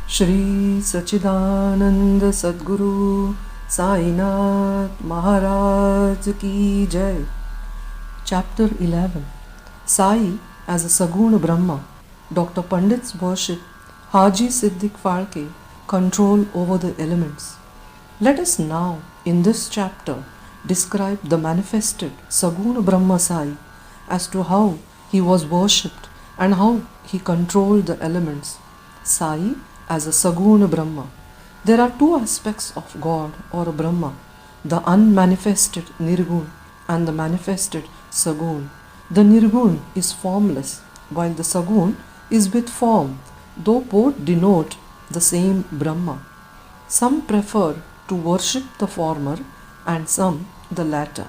Shri Sachidananda Sadguru Sainath Maharaj Ki Jai. Chapter 11. Sai as a Saguna Brahma. Dr. Pandit's worship. Haji Siddiq Phalke. Control over the elements. Let us now, in this chapter, describe the manifested Saguna Brahma Sai as to how he was worshipped and how he controlled the elements. Sai as a Saguna Brahma. There are two aspects of God or Brahma, the unmanifested Nirgun and the manifested Sagun. The Nirgun is formless, while the Sagun is with form, though both denote the same Brahma. Some prefer to worship the former and some the latter.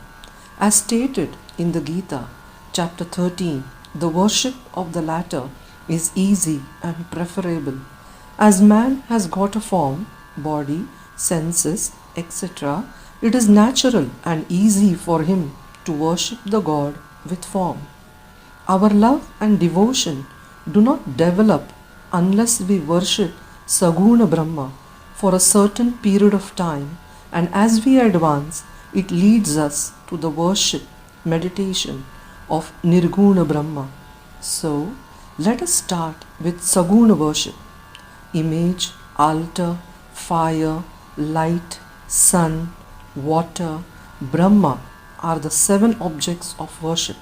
As stated in the Gita, chapter 13, the worship of the latter is easy and preferable. As man has got a form, body, senses, etc., it is natural and easy for him to worship the God with form. Our love and devotion do not develop unless we worship Saguna Brahma for a certain period of time, and as we advance, it leads us to the worship, meditation of Nirguna Brahma. So, let us start with Saguna worship. Image, altar, fire, light, sun, water, Brahma are the 7 objects of worship.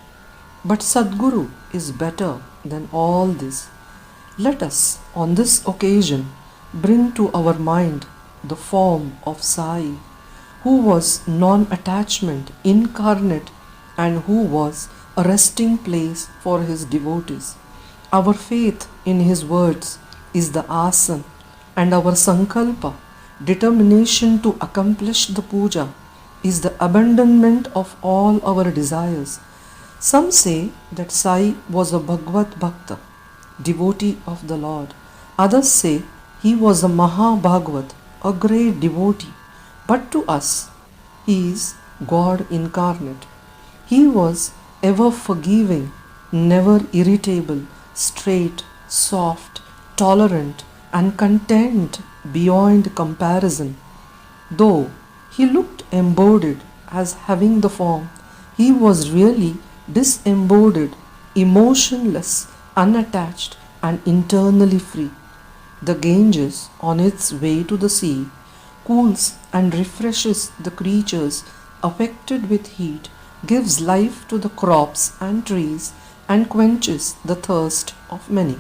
But Sadguru is better than all this. Let us, on this occasion, bring to our mind the form of Sai, who was non-attachment incarnate and who was a resting place for his devotees. Our faith in his words is the asan, and our sankalpa, determination to accomplish the puja, is the abandonment of all our desires. Some say that Sai was a Bhagavad Bhakta, devotee of the Lord. Others say he was a Mahabhagavat, a great devotee. But to us, he is God incarnate. He was ever forgiving, never irritable, straight, soft, tolerant, and content beyond comparison. Though he looked embodied as having the form, he was really disembodied, emotionless, unattached, and internally free. The Ganges, on its way to the sea, cools and refreshes the creatures affected with heat, gives life to the crops and trees, and quenches the thirst of many.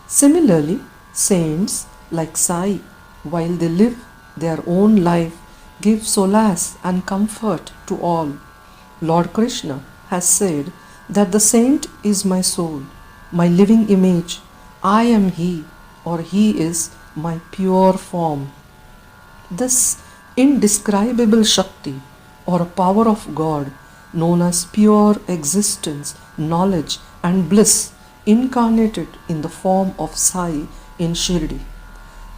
Similarly, saints like Sai, while they live their own life, give solace and comfort to all. Lord Krishna has said that the saint is my soul, my living image. I am he, or he is my pure form. This indescribable Shakti, or power of God, known as pure existence, knowledge, and bliss, incarnated in the form of Sai in Shirdi.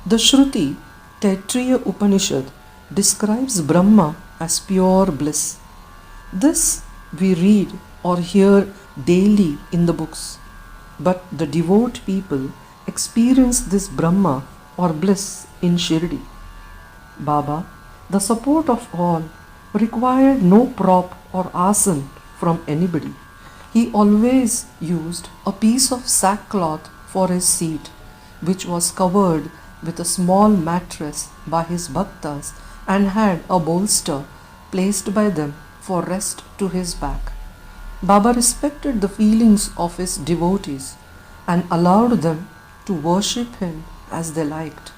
The Shruti Taittiriya Upanishad describes Brahma as pure bliss. This we read or hear daily in the books, but the devout people experience this Brahma or bliss in Shirdi. Baba, the support of all, required no prop or asan from anybody. He always used a piece of sackcloth for his seat, which was covered with a small mattress by his bhaktas and had a bolster placed by them for rest to his back. Baba respected the feelings of his devotees and allowed them to worship him as they liked.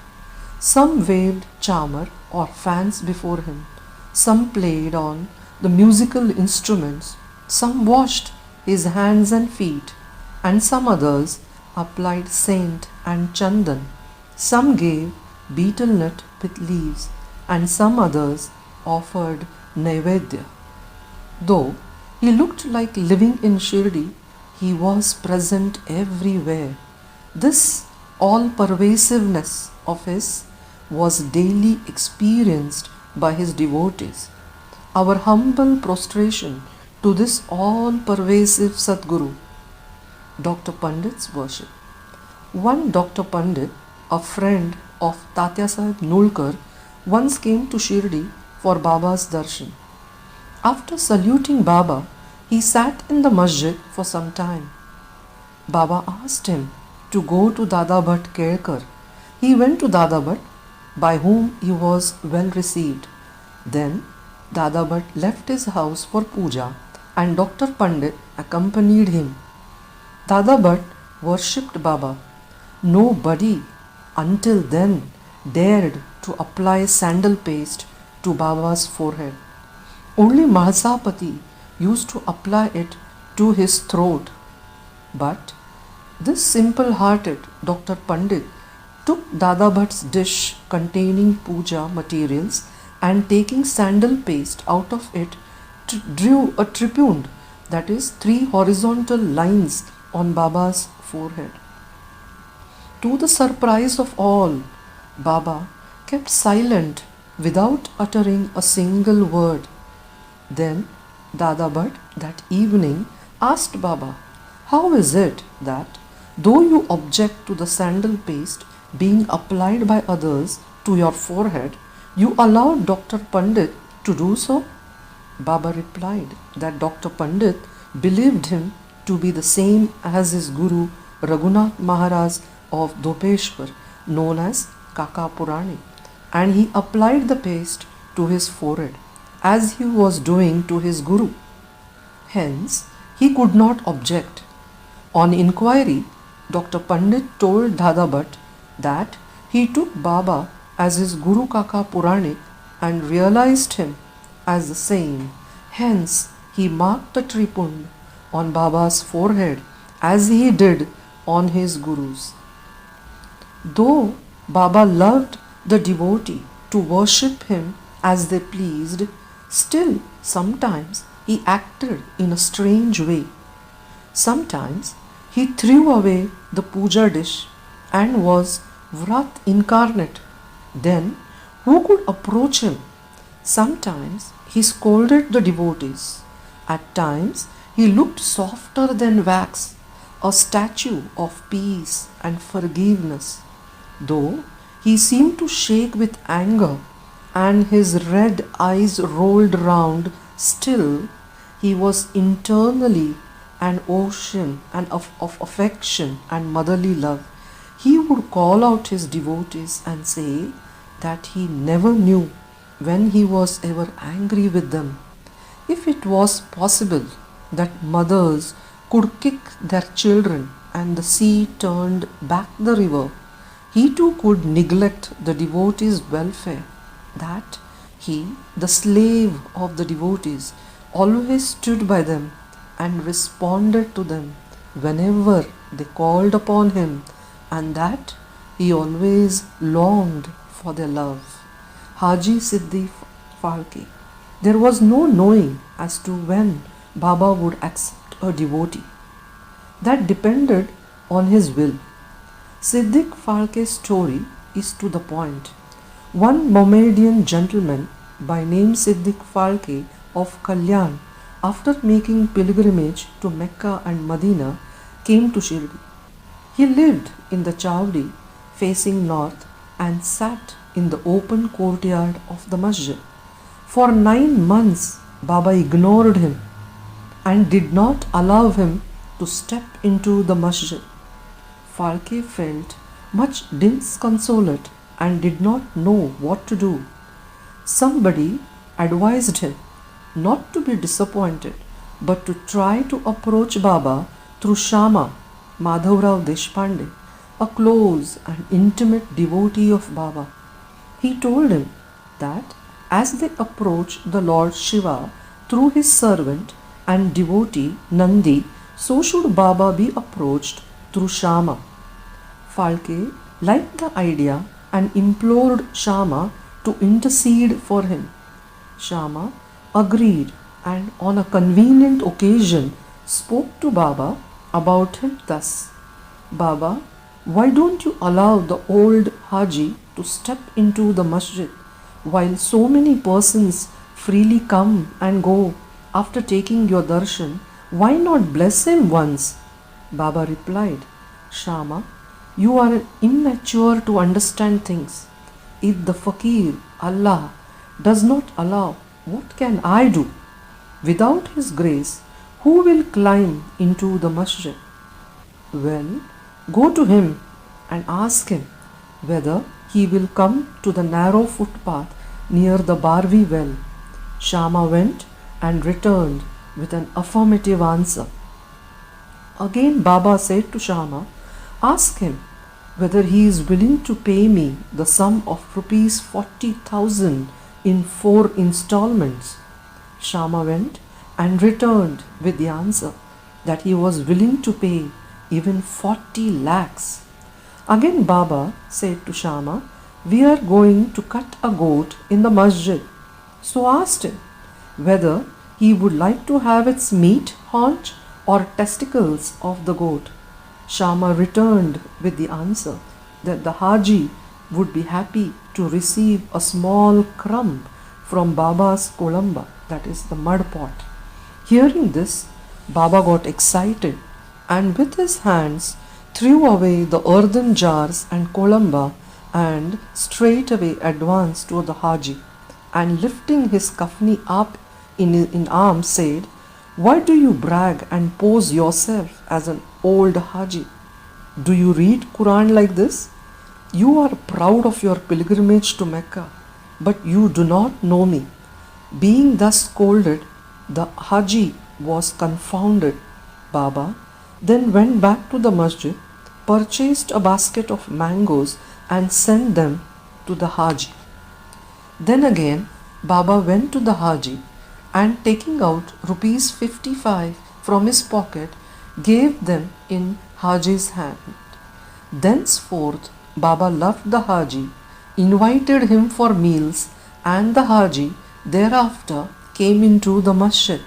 Some waved chamar or fans before him, some played on the musical instruments, some washed his hands and feet, and some others applied saint and chandan. Some gave betel nut with leaves, and some others offered naivedya. Though he looked like living in Shirdi, he was present everywhere. This all-pervasiveness of his was daily experienced by his devotees. Our humble prostration to this all-pervasive Sadguru. Dr. Pandit's worship. One Dr. Pandit a friend of Tatyasaheb Nulkar, once came to Shirdi for Baba's darshan. After saluting Baba, he sat in the masjid for some time. Baba asked him to go to Dada Bhatt Kelkar. He went to Dada Bhatt, by whom he was well received. Then Dada Bhatt left his house for puja and Dr. Pandit accompanied him. Dada Bhatt worshipped Baba. Nobody until then dared to apply sandal paste to Baba's forehead. Only Mahasapati used to apply it to his throat. But this simple-hearted Dr. Pandit took Dada Bhatt's dish containing puja materials and taking sandal paste out of it drew a tripund, that is 3 horizontal lines on Baba's forehead. To the surprise of all, Baba kept silent without uttering a single word. Then Dada Bhatt that evening asked Baba, "How is it that, though you object to the sandal paste being applied by others to your forehead, you allowed Dr. Pandit to do so?" Baba replied that Dr. Pandit believed him to be the same as his Guru Raghunath Maharaj of Dopeshwar, known as Kaka Purani, and he applied the paste to his forehead as he was doing to his Guru. Hence, he could not object. On inquiry, Dr. Pandit told Dada Bhatt that he took Baba as his Guru Kaka Purani and realized him as the same. Hence, he marked the tripund on Baba's forehead as he did on his Guru's. Though Baba loved the devotee to worship him as they pleased, still sometimes he acted in a strange way. Sometimes he threw away the puja dish and was Vrat incarnate. Then who could approach him? Sometimes he scolded the devotees. At times he looked softer than wax, a statue of peace and forgiveness. Though he seemed to shake with anger and his red eyes rolled round, still he was internally an ocean of affection and motherly love. He would call out his devotees and say that he never knew when he was ever angry with them. If it was possible that mothers could kick their children and the sea turned back the river, he too could neglect the devotees' welfare. That he, the slave of the devotees, always stood by them and responded to them whenever they called upon him, and that he always longed for their love. Haji Siddhi Phalke. There was no knowing as to when Baba would accept a devotee. That depended on his will. Siddiq Phalke's story is to the point. One Mohammedan gentleman by name Siddiq Phalke of Kalyan, after making pilgrimage to Mecca and Medina, came to Shirdi. He lived in the Chawdi facing north and sat in the open courtyard of the masjid. For 9 months, Baba ignored him and did not allow him to step into the masjid. Phalke felt much disconsolate and did not know what to do. Somebody advised him not to be disappointed but to try to approach Baba through Shama, Madhavrao Deshpande, a close and intimate devotee of Baba. He told him that as they approached the Lord Shiva through his servant and devotee Nandi, so should Baba be approached through Shama. Phalke liked the idea and implored Shama to intercede for him. Shama agreed and on a convenient occasion spoke to Baba about him thus: "Baba, why don't you allow the old Haji to step into the masjid while so many persons freely come and go after taking your darshan? Why not bless him once?" Baba replied, "Shama, You are immature to understand things. If the fakir, Allah, does not allow, what can I do? Without His grace, who will climb into the masjid? Well, go to him and ask him whether he will come to the narrow footpath near the Barvi well. Shama went and returned with an affirmative answer. Again Baba said to Shama, ask him whether he is willing to pay me the sum of rupees 40,000 in 4 installments. Shama went and returned with the answer that he was willing to pay even 40 lakhs. Again Baba said to Shama, we are going to cut a goat in the masjid. So asked him whether he would like to have its meat, haunch or testicles of the goat. Shama returned with the answer that the Haji would be happy to receive a small crumb from Baba's kolamba, that is the mud pot. Hearing this, Baba got excited and with his hands threw away the earthen jars and kolamba and straightway advanced to the Haji and lifting his kafni up in arms said, why do you brag and pose yourself as an old Haji? Do you read Quran like this? You are proud of your pilgrimage to Mecca, but you do not know me. Being thus scolded, the Haji was confounded. Baba then went back to the masjid, purchased a basket of mangoes and sent them to the Haji. Then again Baba went to the Haji and taking out rupees 55 from his pocket gave them in Haji's hand. Thenceforth Baba loved the Haji, invited him for meals, and the Haji thereafter came into the masjid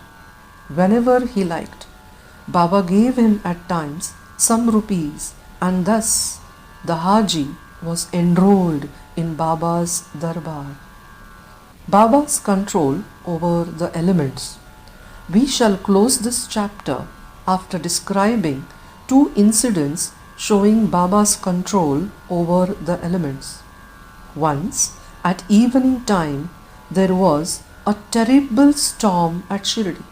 whenever he liked. Baba gave him at times some rupees, and thus the Haji was enrolled in Baba's darbar. Baba's control over the elements. We shall close this chapter after describing 2 incidents showing Baba's control over the elements. Once, at evening time, there was a terrible storm at Shirdi.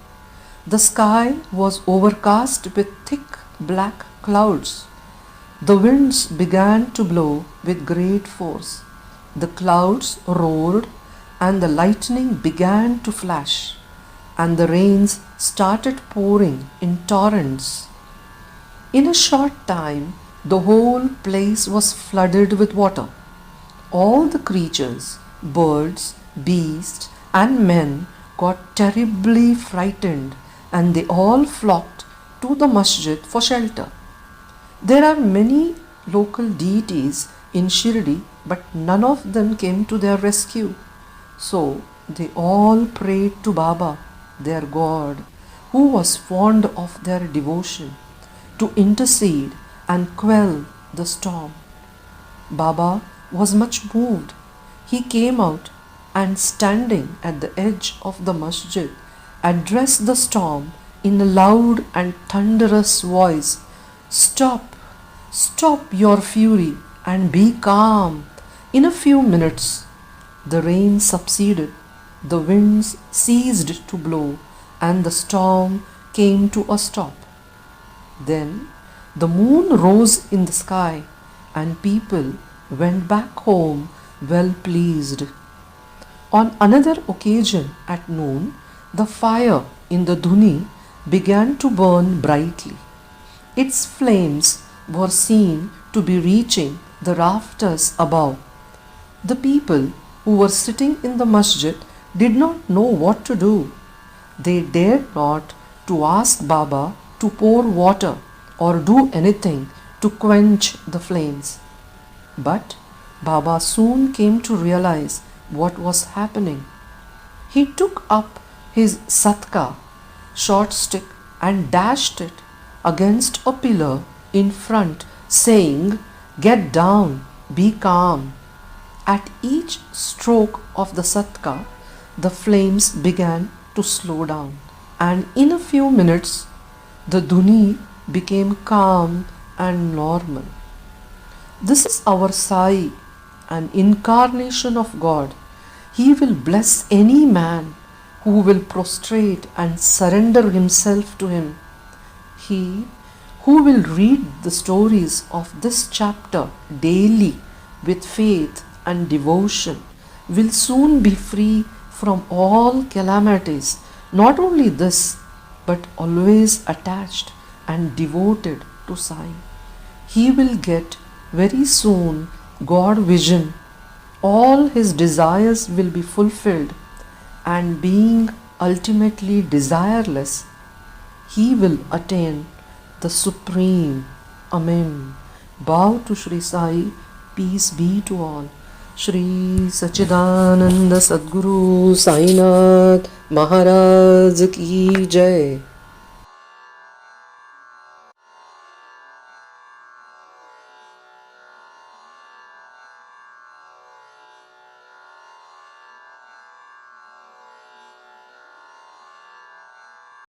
The sky was overcast with thick black clouds. The winds began to blow with great force. The clouds roared and the lightning began to flash, and the rains started pouring in torrents. In a short time, the whole place was flooded with water. All the creatures, birds, beasts, and men got terribly frightened, and they all flocked to the masjid for shelter. There are many local deities in Shirdi, but none of them came to their rescue. So they all prayed to Baba, their God, who was fond of their devotion, to intercede and quell the storm. Baba was much moved. He came out and standing at the edge of the masjid addressed the storm in a loud and thunderous voice, Stop, stop your fury and be calm. In a few minutes, the rain subsided, the winds ceased to blow, and the storm came to a stop. Then the moon rose in the sky, and people went back home well pleased. On another occasion at noon, the fire in the dhuni began to burn brightly. Its flames were seen to be reaching the rafters above. The people who were sitting in the masjid did not know what to do. They dared not to ask Baba to pour water or do anything to quench the flames. But Baba soon came to realize what was happening. He took up his satka, short stick, and dashed it against a pillar in front, saying, Get down, be calm. At each stroke of the satka, the flames began to slow down, and in a few minutes, the dhuni became calm and normal. This is our Sai, an incarnation of God. He will bless any man who will prostrate and surrender himself to him. He who will read the stories of this chapter daily with faith and devotion will soon be free from all calamities. Not only this, but always attached and devoted to Sai. He will get very soon God vision. All his desires will be fulfilled, and being ultimately desireless, he will attain the supreme. Amen. Bow to Sri Sai. Peace be to all. Shri Sachidananda Sadguru Sainath Maharaj Ki Jai.